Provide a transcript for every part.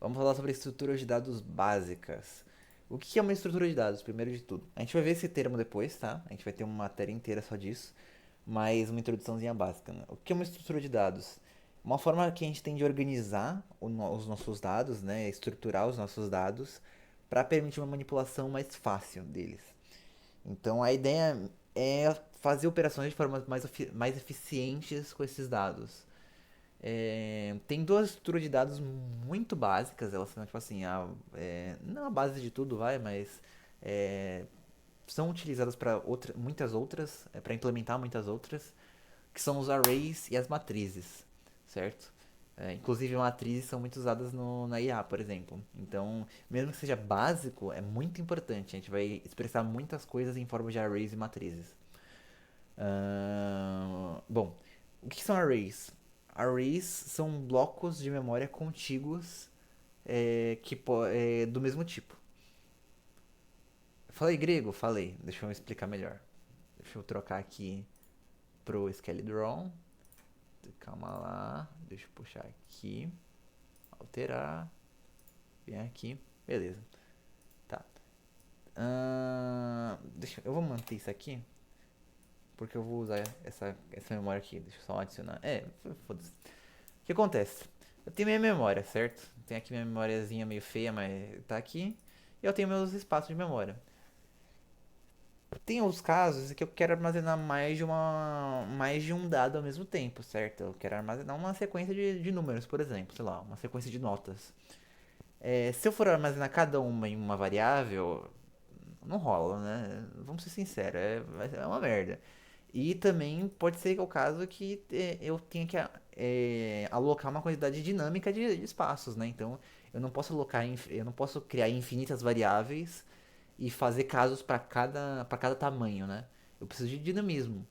Vamos falar sobre estruturas de dados básicas. O que é uma estrutura de dados, primeiro de tudo? A gente vai ver esse termo depois, tá? A gente vai ter uma matéria inteira só disso, mas uma introduçãozinha básica, né? O que é uma estrutura de dados? Uma forma que a gente tem de organizar os nossos dados, né? Estruturar os nossos dados para permitir uma manipulação mais fácil deles. Então a ideia é fazer operações de formas mais eficientes com esses dados. Tem duas estruturas de dados muito básicas, elas são tipo assim, não a base de tudo vai, mas é, são utilizadas para muitas outras, para implementar muitas outras, que são os arrays e as matrizes, certo? Inclusive matrizes são muito usadas na IA, por exemplo. Então, mesmo que seja básico, é muito importante. A gente vai expressar muitas coisas em forma de arrays e matrizes. Bom, o que são arrays? Arrays são blocos de memória contíguos do mesmo tipo. Falei grego? Falei. Deixa eu explicar melhor. Deixa eu trocar aqui pro Skeleton. Calma lá. Deixa eu puxar aqui. Alterar. Vem aqui. Beleza. Tá. Eu vou manter isso aqui. Porque eu vou usar essa memória aqui. Deixa eu só adicionar. Foda-se. O que acontece? Eu tenho minha memória, certo? Tenho aqui minha memóriazinha meio feia, mas tá aqui. E eu tenho meus espaços de memória. Tem os casos em que eu quero armazenar mais de um dado ao mesmo tempo, certo? Eu quero armazenar uma sequência de números, por exemplo, sei lá, uma sequência de notas. Se eu for armazenar cada uma em uma variável, não rola, né? Vamos ser sinceros, é uma merda. E também pode ser que é o caso que eu tenha que alocar uma quantidade dinâmica de espaços, né? Então eu não posso criar infinitas variáveis e fazer casos para cada tamanho, né? Eu preciso de dinamismo.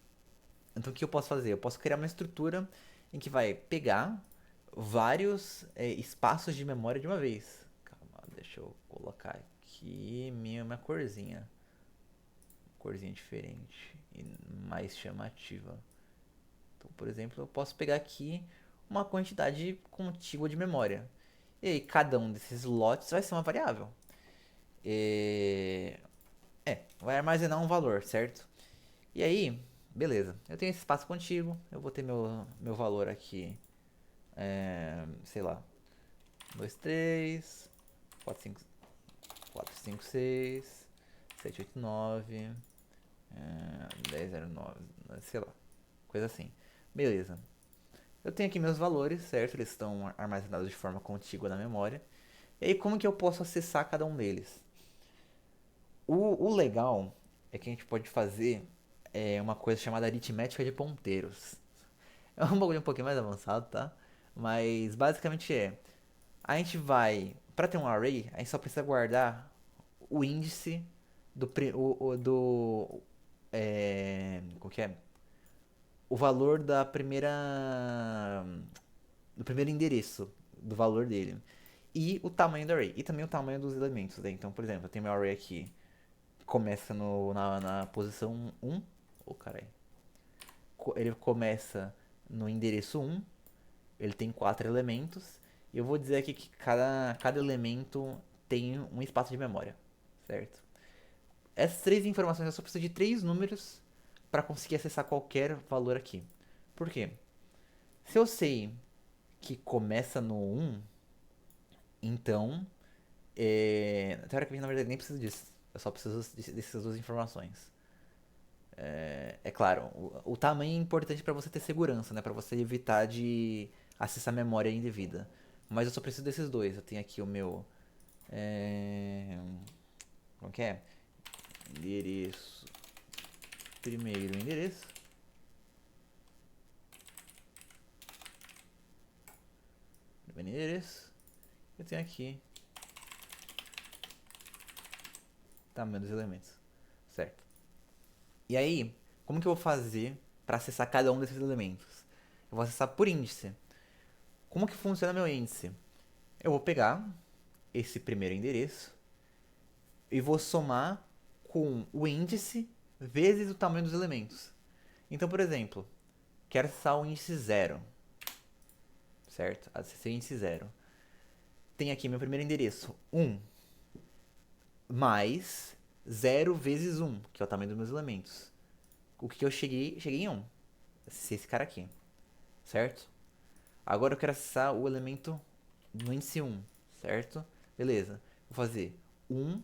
Então o que eu posso fazer? Eu posso criar uma estrutura em que vai pegar vários espaços de memória de uma vez. Calma, deixa eu colocar aqui minha corzinha. Corzinha diferente e mais chamativa. Então, por exemplo, eu posso pegar aqui uma quantidade contígua de memória. E aí, cada um desses lotes vai ser uma variável. E... vai armazenar um valor, certo? E aí, beleza. Eu tenho esse espaço contíguo, eu vou ter meu valor aqui, sei lá, 2 3 4 5 4 5 6 7 8 9 10 0 9 sei lá, coisa assim. Beleza. Eu tenho aqui meus valores, certo? Eles estão armazenados de forma contígua na memória. E aí, como que eu posso acessar cada um deles? O legal é que a gente pode fazer uma coisa chamada aritmética de ponteiros. É um bagulho um pouquinho mais avançado, tá? Mas basicamente a gente vai, para ter um array, a gente só precisa guardar o índice qual que é? O valor do primeiro endereço do valor dele. E o tamanho do array. E também o tamanho dos elementos, né? Então, por exemplo, eu tenho meu array aqui. Começa na posição 1. Oh, caralho. Ele começa no endereço 1. Ele tem 4 elementos. E eu vou dizer aqui que cada elemento tem um espaço de memória. Certo? Essas três informações eu só preciso de três números para conseguir acessar qualquer valor aqui. Por quê? Se eu sei que começa no 1, então, teoricamente, na verdade, nem preciso disso. Eu só preciso dessas duas informações. É claro, o tamanho é importante para você ter segurança, né? Para você evitar de acessar memória indevida. Mas eu só preciso desses dois. Eu tenho aqui o meu. Como que é? Endereço. Primeiro endereço. Primeiro endereço. Eu tenho aqui tamanho dos elementos. Certo? E aí, como que eu vou fazer para acessar cada um desses elementos? Eu vou acessar por índice. Como que funciona meu índice? Eu vou pegar esse primeiro endereço e vou somar com o índice vezes o tamanho dos elementos. Então, por exemplo, quero acessar o índice 0, certo? Acessei o índice 0. tem aqui meu primeiro endereço, 1 mais 0 vezes 1, que é o tamanho dos meus elementos. O que eu cheguei? Cheguei em 1. Esse cara aqui, certo? Agora eu quero acessar o elemento no índice 1, certo? Beleza. Vou fazer 1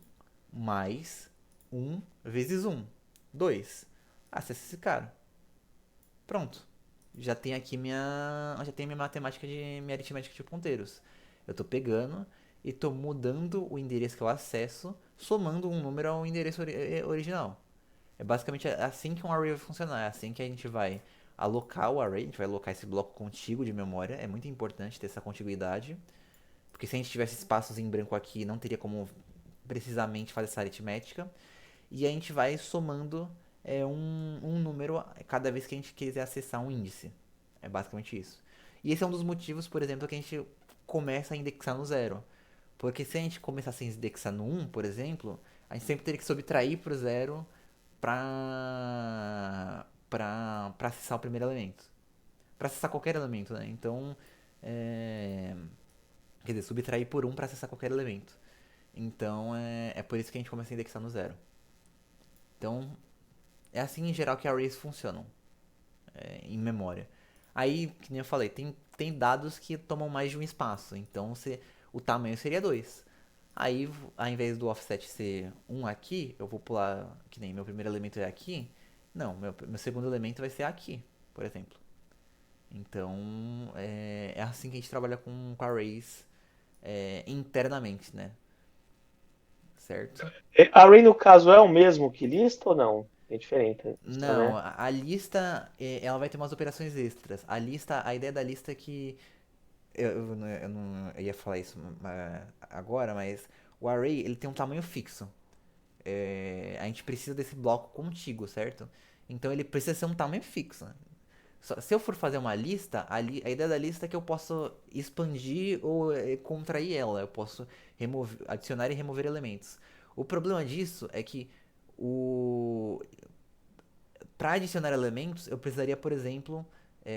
mais 1 vezes 1. 2. Acessa esse cara. Pronto. Já tem minha matemática minha aritmética de ponteiros. Eu tô pegando e tô mudando o endereço que eu acesso, somando um número ao endereço original. É basicamente assim que um array vai funcionar. É assim que a gente vai alocar o array, a gente vai alocar esse bloco contíguo de memória. É muito importante ter essa contiguidade, porque se a gente tivesse espaços em branco aqui, não teria como precisamente fazer essa aritmética. E a gente vai somando um número cada vez que a gente quiser acessar um índice. É basicamente isso. E esse é um dos motivos, por exemplo, que a gente começa a indexar no zero. Porque se a gente começasse a indexar no 1, por exemplo, a gente sempre teria que subtrair para o zero para acessar o primeiro elemento. Para acessar qualquer elemento, né? Então, é, quer dizer, subtrair por um para acessar qualquer elemento. Então, é por isso que a gente começa a indexar no zero. Então, é assim em geral que arrays funcionam em memória. Aí, que nem eu falei, tem dados que tomam mais de um espaço. Então, o tamanho seria 2. Aí, ao invés do offset ser um aqui, eu vou pular, que nem meu primeiro elemento é aqui. Não, meu segundo elemento vai ser aqui, por exemplo. Então, é assim que a gente trabalha com arrays internamente, né? Certo? Array, no caso, é o mesmo que lista ou não? É diferente, lista, Não, né? a lista, ela vai ter umas operações extras. A ideia da lista é que eu ia falar isso agora, mas o array ele tem um tamanho fixo. A gente precisa desse bloco contíguo, certo? Então ele precisa ser um tamanho fixo. Se eu for fazer uma lista, a ideia da lista é que eu posso expandir ou contrair ela. Eu posso adicionar e remover elementos. O problema disso é que o para adicionar elementos, eu precisaria, por exemplo,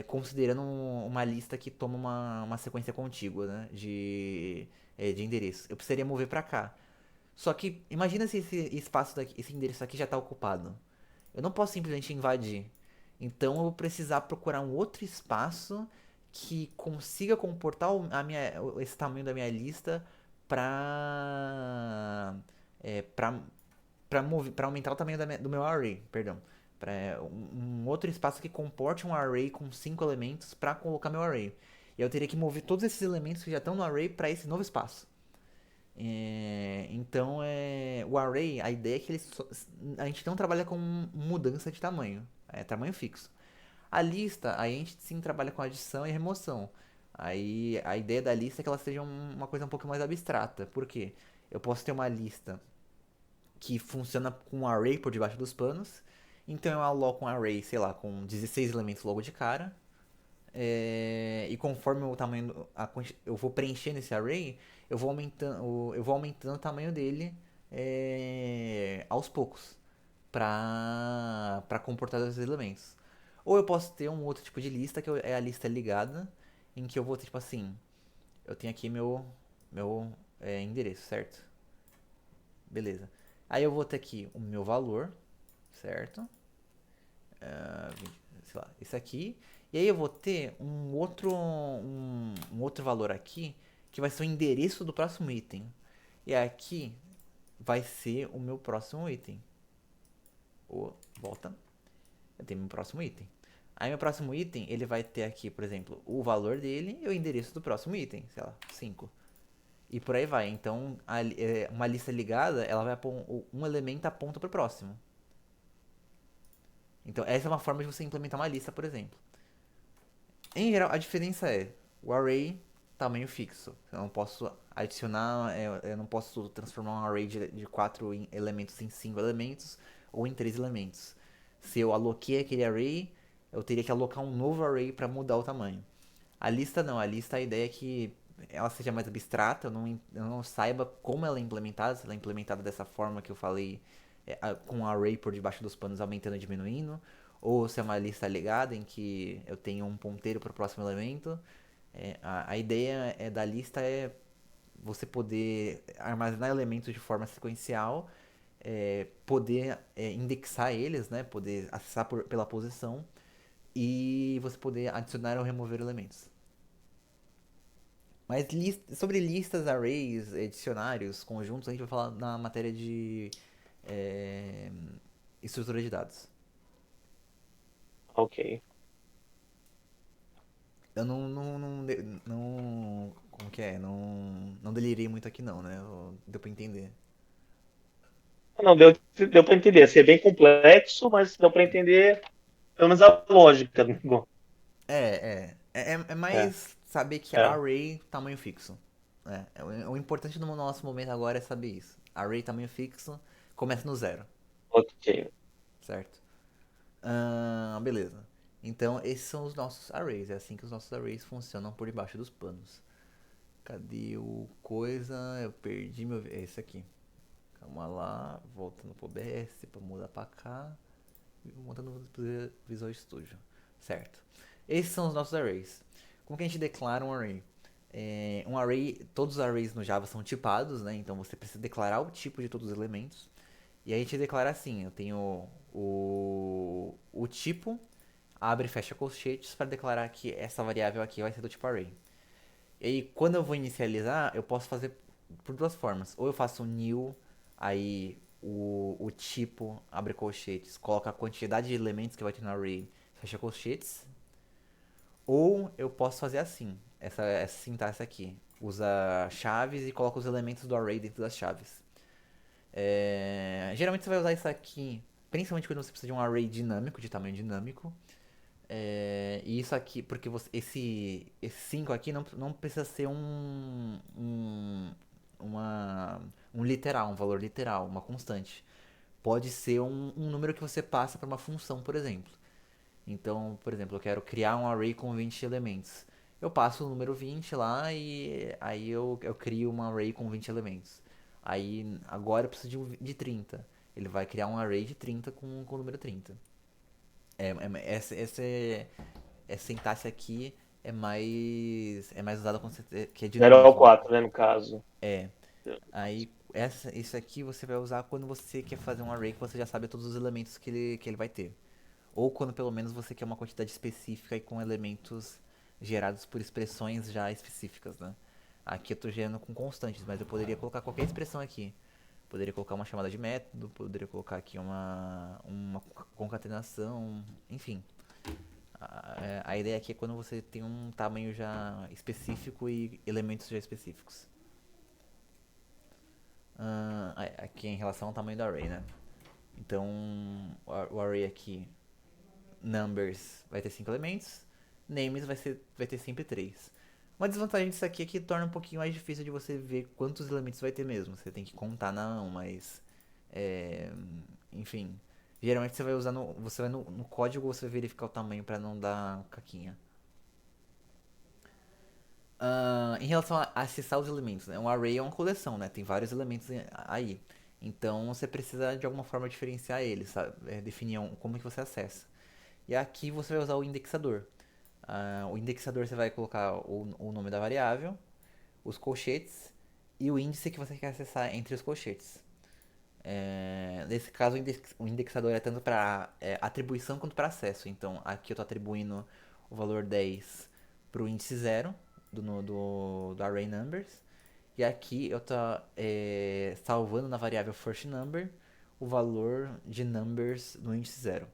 considerando uma lista que toma uma sequência contígua, né, de endereços. Eu precisaria mover para cá. Só que imagina se esse espaço daqui, esse endereço aqui já está ocupado. Eu não posso simplesmente invadir. Então eu vou precisar procurar um outro espaço que consiga comportar esse tamanho da minha lista para para aumentar o tamanho do meu array, perdão. Para um outro espaço que comporte um array com 5 elementos para colocar meu array. E eu teria que mover todos esses elementos que já estão no array para esse novo espaço. Então, o array, a ideia é que a gente não trabalha com mudança de tamanho, é tamanho fixo. A lista, a gente sim trabalha com adição e remoção. Aí a ideia da lista é que ela seja uma coisa um pouco mais abstrata. Por quê? Eu posso ter uma lista que funciona com um array por debaixo dos panos. Então eu aloco um array, sei lá, com 16 elementos logo de cara. E conforme o tamanho, eu vou preenchendo esse array, eu vou aumentando o tamanho dele aos poucos para comportar os elementos. Ou eu posso ter um outro tipo de lista que é a lista ligada, em que eu vou ter tipo assim, eu tenho aqui meu endereço, certo? Beleza. Aí eu vou ter aqui o meu valor, certo? Sei lá, esse aqui. E aí eu vou ter um outro valor aqui, que vai ser o endereço do próximo item. E aqui vai ser o meu próximo item. Volta. Eu tenho meu próximo item. Aí meu próximo item, ele vai ter aqui, por exemplo, o valor dele e o endereço do próximo item, sei lá, 5. E por aí vai. Então, uma lista ligada, ela vai um elemento aponta para o próximo. Então, essa é uma forma de você implementar uma lista, por exemplo. Em geral, a diferença é o array, tamanho fixo. Eu não posso adicionar, eu não posso transformar um array de 4 elementos em 5 elementos ou em 3 elementos. Se eu aloquei aquele array, eu teria que alocar um novo array para mudar o tamanho. A lista não, a lista a ideia é que ela seja mais abstrata, eu não saiba como ela é implementada, se ela é implementada dessa forma que eu falei, com um array por debaixo dos panos aumentando e diminuindo, ou se é uma lista ligada em que eu tenho um ponteiro para o próximo elemento. A ideia da lista é você poder armazenar elementos de forma sequencial, poder indexar eles, né? Poder acessar pela posição e você poder adicionar ou remover elementos. Mas sobre listas, arrays, dicionários, conjuntos, a gente vai falar na matéria de é, estrutura de dados. Ok. Eu não como que é? Não delirei muito aqui não, né? Deu pra entender. Não, deu para entender. Assim, é bem complexo, mas deu para entender pelo menos a lógica. Bom, É é, mais saber que é, array tamanho fixo. O importante no nosso momento agora é saber isso. Array tamanho fixo começa no zero, ok. certo? Beleza. Então esses são os nossos arrays. É assim que os nossos arrays funcionam por debaixo dos panos. Cadê o coisa? Eu perdi meu. É esse aqui. Calma lá, voltando pro OBS pra mudar pra cá. Montando no Visual Studio. Certo. Esses são os nossos arrays. Como que a gente declara um array? Um array, todos os arrays no Java são tipados, né? Então você precisa declarar o tipo de todos os elementos. E a gente declara assim: eu tenho o tipo, abre e fecha colchetes para declarar que essa variável aqui vai ser do tipo array. E aí, quando eu vou inicializar, eu posso fazer por duas formas. Ou eu faço um new, aí o tipo, abre colchetes, coloca a quantidade de elementos que vai ter no array, fecha colchetes. Ou eu posso fazer assim, essa sintaxe aqui. Usa chaves e coloca os elementos do array dentro das chaves. Geralmente você vai usar isso aqui, principalmente quando você precisa de um array dinâmico, de tamanho dinâmico. E isso aqui, porque esse 5 aqui não precisa ser uma, um literal, um valor literal, uma constante. Pode ser um número que você passa para uma função, por exemplo. Então, por exemplo, eu quero criar um array com 20 elementos. Eu passo o número 20 lá e aí eu crio um array com 20 elementos. Aí agora eu preciso de 30. Ele vai criar um array de 30 com o número 30. Essa sintaxe aqui é mais usada quando você quer Zero ao dinamismo. 4, né, no caso. Aí isso aqui você vai usar quando você quer fazer um array que você já sabe todos os elementos que ele vai ter. Ou quando pelo menos você quer uma quantidade específica e com elementos gerados por expressões já específicas, né? Aqui eu estou gerando com constantes, mas eu poderia colocar qualquer expressão aqui. Poderia colocar uma chamada de método, poderia colocar aqui uma concatenação, enfim. A ideia aqui é quando você tem um tamanho já específico e elementos já específicos. Aqui em relação ao tamanho do array, né? Então, o array aqui, numbers, vai ter 5 elementos, names vai ter sempre 3. Uma desvantagem disso aqui é que torna um pouquinho mais difícil de você ver quantos elementos vai ter mesmo. Você tem que contar na mão, mas. É, enfim. Geralmente você vai usar você vai no código, você vai verificar o tamanho para não dar caquinha. Em relação a acessar os elementos, né? Um array é uma coleção, né? Tem vários elementos aí. Então você precisa de alguma forma diferenciar eles, sabe? Definir como que você acessa. E aqui você vai usar o indexador. O indexador você vai colocar o nome da variável, os colchetes e o índice que você quer acessar entre os colchetes. Nesse caso, o indexador é tanto para atribuição quanto para acesso. Então, aqui eu estou atribuindo o valor 10 para o índice 0 do array numbers. E aqui eu estou salvando na variável first number o valor de numbers no índice 0.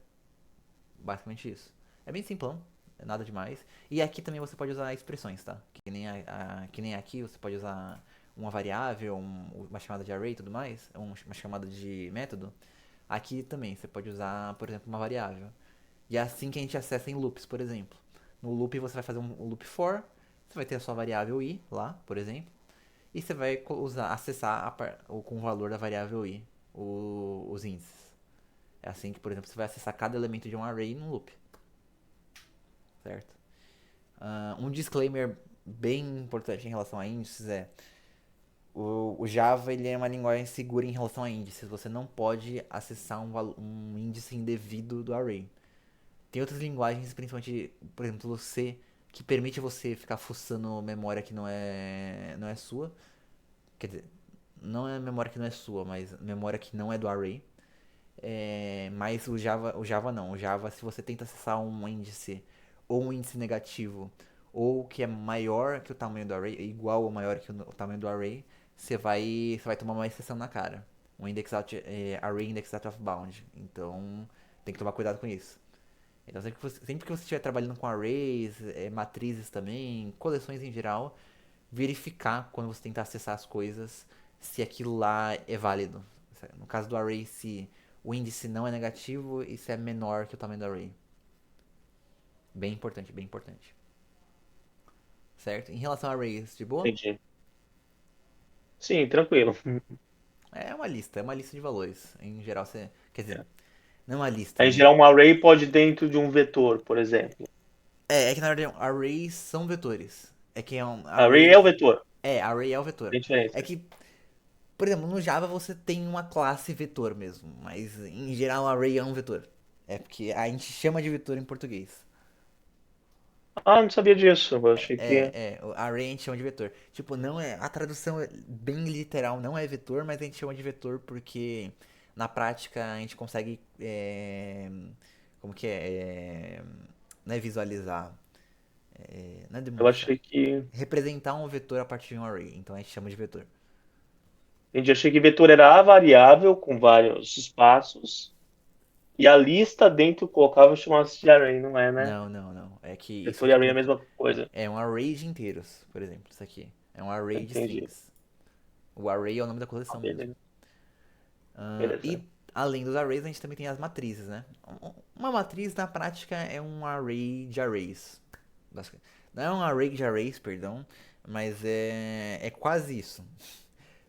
Basicamente isso. É bem simplão, é nada demais. E aqui também você pode usar expressões, tá? Que nem aqui você pode usar uma variável, uma chamada de array e tudo mais, uma chamada de método. Aqui também você pode usar, por exemplo, uma variável. E é assim que a gente acessa em loops, por exemplo. No loop você vai fazer um loop for, você vai ter a sua variável i lá, por exemplo, e você vai acessar com o valor da variável i os índices. É assim que, por exemplo, você vai acessar cada elemento de um array num loop, certo? Um disclaimer bem importante em relação a índices é o Java ele é uma linguagem segura em relação a índices. Você não pode acessar um índice indevido do array. Tem outras linguagens, principalmente, por exemplo, o C, que permite você ficar fuçando memória que não é sua. Quer dizer, não é memória que não é sua, mas memória que não é do array. Mas o Java não. O Java, se você tenta acessar um índice ou um índice negativo ou que é maior que o tamanho do array, igual ou maior que o tamanho do array, você vai tomar uma exceção na cara. Um array index out of bound. Então tem que tomar cuidado com isso. Então sempre que você estiver trabalhando com arrays, matrizes também, coleções em geral, verificar quando você tentar acessar as coisas se aquilo lá é válido. No caso do array, se o índice não é negativo e se é menor que o tamanho do array. Bem importante, bem importante. Certo? Em relação a arrays, de boa? Entendi. Sim, tranquilo. É uma lista de valores. Em geral, você. Quer dizer, não é uma lista, Aí, em né? geral, um array pode ir dentro de um vetor, por exemplo. É que na verdade arrays são vetores. É que é um Array array. é o vetor. Array é o vetor. Tem É diferença. que, por exemplo, no Java você tem uma classe vetor mesmo, mas em geral array é um vetor. É porque a gente chama de vetor em português. Ah, não sabia disso. Eu achei que. O array a gente chama de vetor. Tipo, não é. A tradução é bem literal, não é vetor, mas a gente chama de vetor porque na prática a gente consegue. Como que é? Não é visualizar. Não é Eu demonstrar. achei que. Representar um vetor a partir de um array. Então a gente chama de vetor. Entendi. Achei que vetor era a variável com vários espaços. E a lista dentro colocava chamasse de array, não é, né? Não, não, não. É que isso, Vetor e array é a tipo, mesma coisa. é um array de inteiros, por exemplo. Isso aqui. É um array de Entendi. strings. O array é o nome da Ah, coleção mesmo. beleza. E Interessante. além dos arrays, a gente também tem as matrizes, né? Uma matriz, na prática, é um array de arrays. Não é um array de arrays, perdão, mas é quase isso.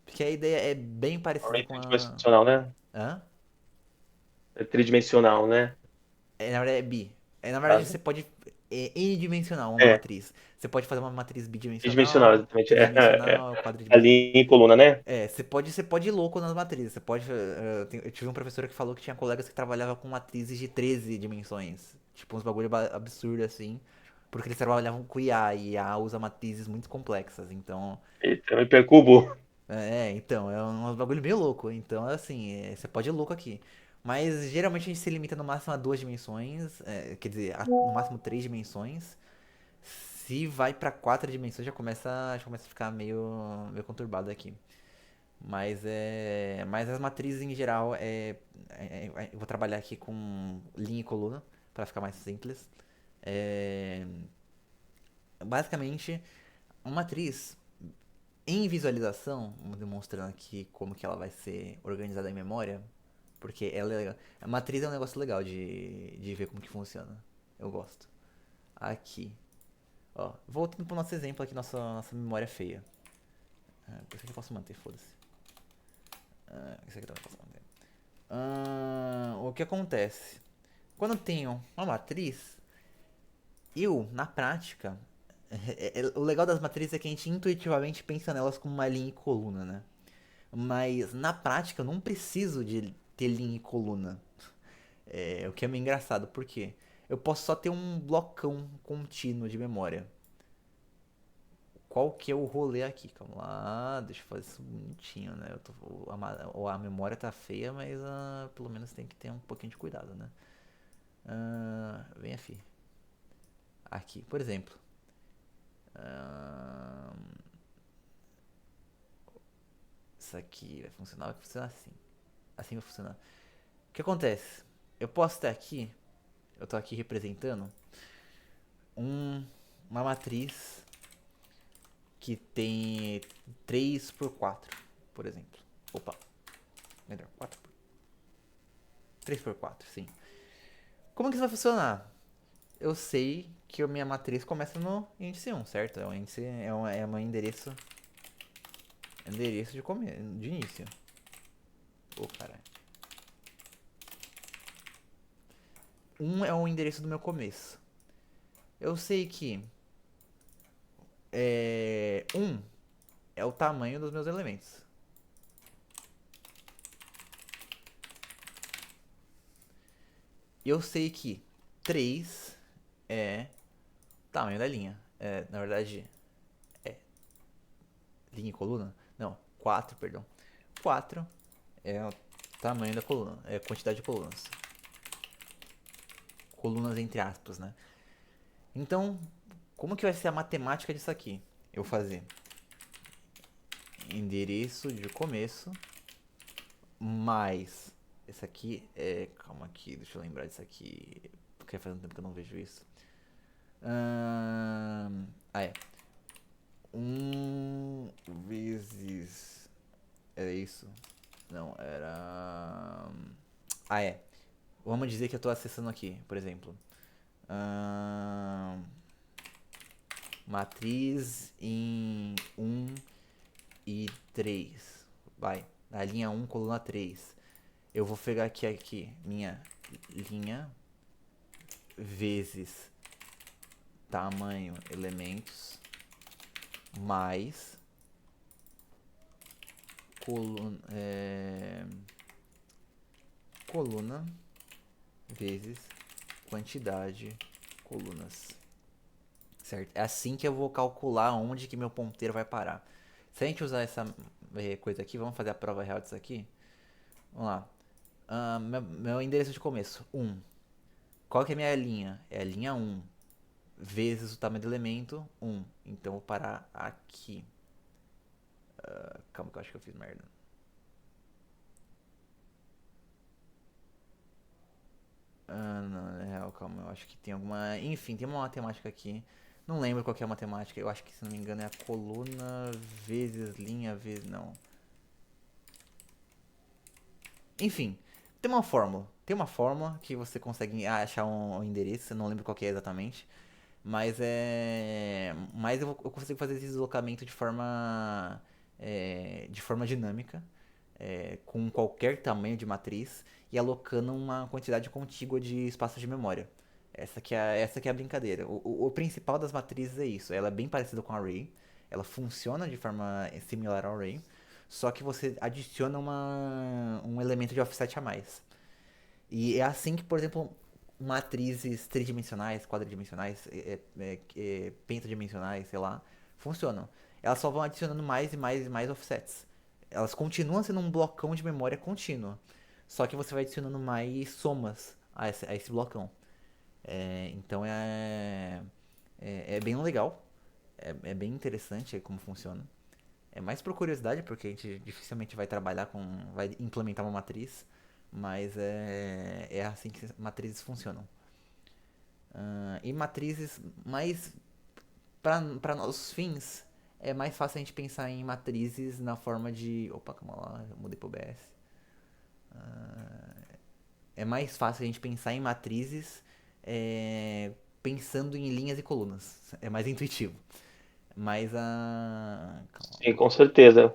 Porque a ideia é bem parecida Array com a. tridimensional, né? Hã? É tridimensional, né? Na verdade é bi. Na verdade Caso. você pode. É n-dimensional uma É, matriz. Você pode fazer uma matriz tridimensional, bidimensional, exatamente. tridimensional, A quadridimensional. linha em coluna, né? Você pode ir louco nas matrizes. Você pode. Eu tive um professor que falou que tinha colegas que trabalhavam com matrizes de 13 dimensões. Tipo, uns bagulho absurdo assim. Porque eles trabalhavam com IA e IA usa matrizes muito complexas. Então. Eita, é um hipercubo. Então, é um bagulho meio louco. Então, assim, você pode ir louco aqui. Mas geralmente a gente se limita no máximo a duas dimensões. Quer dizer, no máximo três dimensões. Se vai pra quatro dimensões já começa a ficar meio conturbado aqui. Mas as matrizes em geral eu vou trabalhar aqui com linha e coluna para ficar mais simples. É, basicamente, uma matriz em visualização, demonstrando aqui como que ela vai ser organizada em memória, porque ela é legal. A matriz é um negócio legal de ver como que funciona. Eu gosto. Aqui, ó, voltando pro nosso exemplo aqui, nossa memória feia. Isso aqui eu posso manter, foda-se. Isso aqui também eu posso manter. O que acontece? Quando eu tenho uma matriz, na prática, o legal das matrizes é que a gente intuitivamente pensa nelas como uma linha e coluna, né? Mas na prática eu não preciso de ter linha e coluna. O que é meio engraçado, por quê? Eu posso só ter um blocão contínuo de memória. Qual que é o rolê aqui? Calma lá, deixa eu fazer isso bonitinho, né? A memória tá feia, mas pelo menos tem que ter um pouquinho de cuidado, né? Vem aqui. Aqui, por exemplo. ah, isso aqui vai funcionar assim. Assim vai funcionar. O que acontece? Eu posso ter aqui, eu tô aqui representando um, uma matriz que tem 3 por 4, por exemplo. Opa, melhor, 3 por 4, sim. Como que isso vai funcionar? Eu sei que a minha matriz começa no índice 1, certo? É um índice, é um endereço de início. Caralho. 1 é o endereço do meu começo. Eu sei que 1 é o tamanho dos meus elementos. E eu sei que 3 é o tamanho da linha. Na verdade, linha e coluna? Não. 4, perdão. 4 é o tamanho da coluna, é a quantidade de colunas. Colunas entre aspas, né? Então, como que vai ser a matemática disso aqui? Eu vou fazer endereço de começo mais esse aqui é, calma aqui, deixa eu lembrar disso aqui, porque faz um tempo que eu não vejo isso. É vezes era isso? Não, era é. Vamos dizer que eu estou acessando aqui, por exemplo. Matriz em 1 e 3. Vai. Na linha 1, coluna 3. Eu vou pegar aqui minha linha vezes tamanho elementos mais coluna vezes quantidade colunas. Certo? É assim que eu vou calcular onde que meu ponteiro vai parar. Se a gente usar essa coisa aqui, vamos fazer a prova real disso aqui. Vamos lá. Meu endereço de começo, 1. Qual que é a minha linha? É a linha 1 vezes o tamanho do elemento, 1. Então eu vou parar aqui. Calma que eu acho que eu fiz merda. Não, na real, calma, eu acho que tem alguma... Enfim, tem uma matemática aqui. Não lembro qual que é a matemática. Eu acho que, se não me engano, é a coluna vezes linha vezes... Não. Enfim, tem uma fórmula. Tem uma fórmula que você consegue achar um endereço. Eu não lembro qual que é exatamente. Mas é... Mas eu consigo fazer esse deslocamento de forma dinâmica. Com qualquer tamanho de matriz e alocando uma quantidade contígua de espaço de memória. Essa que é a brincadeira. O principal das matrizes é isso. Ela é bem parecida com o array. Ela funciona de forma similar ao array. Só que você adiciona um elemento de offset a mais. E é assim que, por exemplo, matrizes tridimensionais, quadridimensionais, pentadimensionais, sei lá, funcionam. Elas só vão adicionando mais e mais e mais offsets. Elas continuam sendo um blocão de memória contínua. Só que você vai adicionando mais somas a esse blocão. Então é bem legal. É bem interessante como funciona. É mais por curiosidade, porque a gente dificilmente vai trabalhar com. Vai implementar uma matriz. Mas é assim que matrizes funcionam. E matrizes mais. Para nossos fins, é mais fácil a gente pensar em matrizes na forma de. Opa, calma lá, eu mudei pro BS. É mais fácil a gente pensar em matrizes pensando em linhas e colunas. É mais intuitivo. Mas a. Sim, com certeza.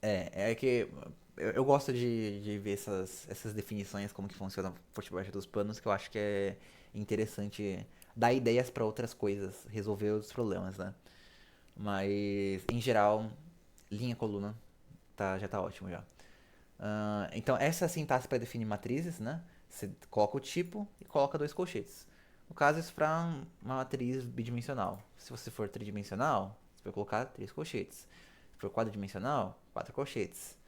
É que eu gosto de ver essas definições, como que funciona por debaixo dos panos, que eu acho que é interessante dar ideias para outras coisas, resolver outros problemas, né? Mas, em geral, linha coluna já tá ótimo já. Então, essa é a sintaxe para definir matrizes, né? Você coloca o tipo e coloca dois colchetes. No caso, isso para uma matriz bidimensional. Se você for tridimensional, você vai colocar três colchetes. Se for quadridimensional, quatro colchetes.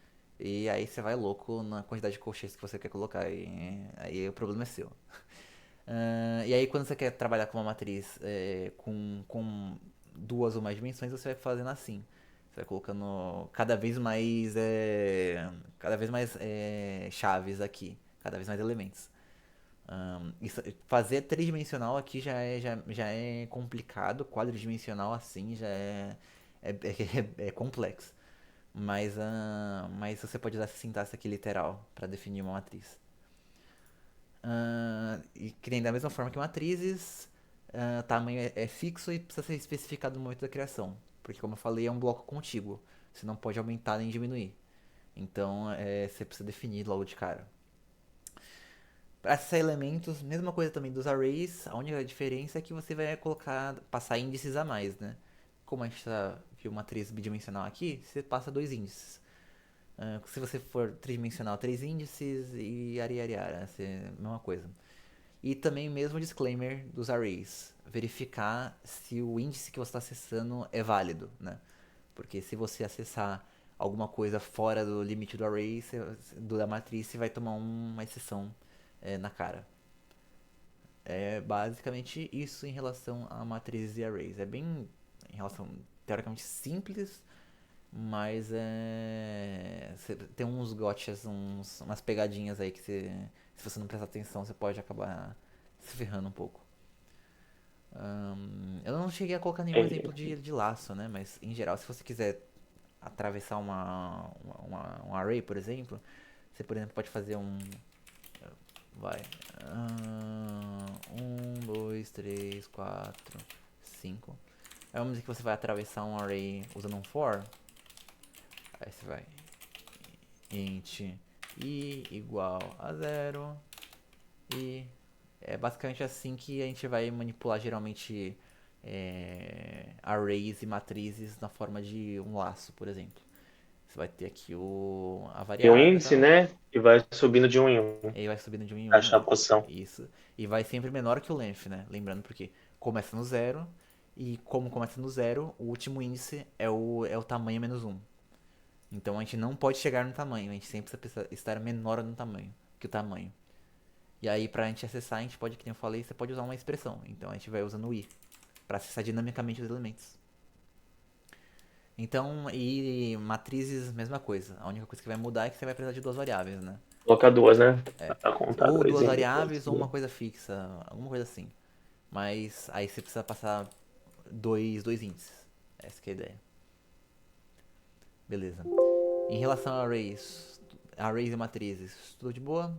E aí você vai louco na quantidade de colchetes que você quer colocar. E aí o problema é seu. E aí quando você quer trabalhar com uma matriz com duas ou mais dimensões, você vai fazendo assim. Você vai colocando cada vez mais chaves aqui, cada vez mais elementos. Fazer tridimensional aqui já é complicado, quadridimensional assim já é complexo. Mas você pode usar essa sintaxe aqui literal para definir uma matriz. E que nem da mesma forma que matrizes, tamanho é fixo e precisa ser especificado no momento da criação. Porque, como eu falei, é um bloco contíguo. Você não pode aumentar nem diminuir. Então, você precisa definir logo de cara. Para acessar elementos, mesma coisa também dos arrays. A única diferença é que você vai passar índices a mais, né? Como a gente viu matriz bidimensional aqui, você passa dois índices. Se você for tridimensional, três índices e ariariara, mesma coisa. E também mesmo disclaimer dos arrays. Verificar se o índice que você está acessando é válido, né? Porque se você acessar alguma coisa fora do limite do array, da matriz, você vai tomar uma exceção na cara. É basicamente isso em relação a matrizes e arrays. É bem em relação teoricamente simples, mas tem uns gotchas, umas pegadinhas aí que se você não prestar atenção, você pode acabar se ferrando um pouco. Eu não cheguei a colocar nenhum Entendi. exemplo de laço, né? Mas em geral, se você quiser atravessar um array, por exemplo, você, por exemplo, pode fazer vai. 2, 3, 4, 5. Aí vamos dizer que você vai atravessar um array usando um for. Aí você vai int i igual a 0. E é basicamente assim que a gente vai manipular geralmente arrays e matrizes na forma de um laço, por exemplo. Você vai ter aqui a Tem um variável e índice, tal. né? E vai subindo de um em um. E aí vai subindo de um em um. Achar a posição. Isso. E vai sempre menor que o length, né? Lembrando porque começa no zero. E como começa no zero, o último índice é o tamanho menos um. Então a gente não pode chegar no tamanho. A gente sempre precisa estar menor no tamanho que o tamanho. E aí pra gente acessar, a gente pode, que nem eu falei, você pode usar uma expressão. Então a gente vai usando o i pra acessar dinamicamente os elementos. Então, e matrizes, mesma coisa. A única coisa que vai mudar é que você vai precisar de duas variáveis, né? Colocar duas, né? Pra contar Ou dois duas inputs. variáveis ou uma coisa fixa, alguma coisa assim. Mas aí você precisa passar dois índices. Essa que é a ideia. Beleza. Em relação a arrays e matrizes, tudo de boa?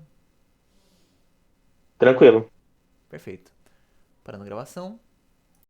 Tranquilo. Perfeito. Parando a gravação.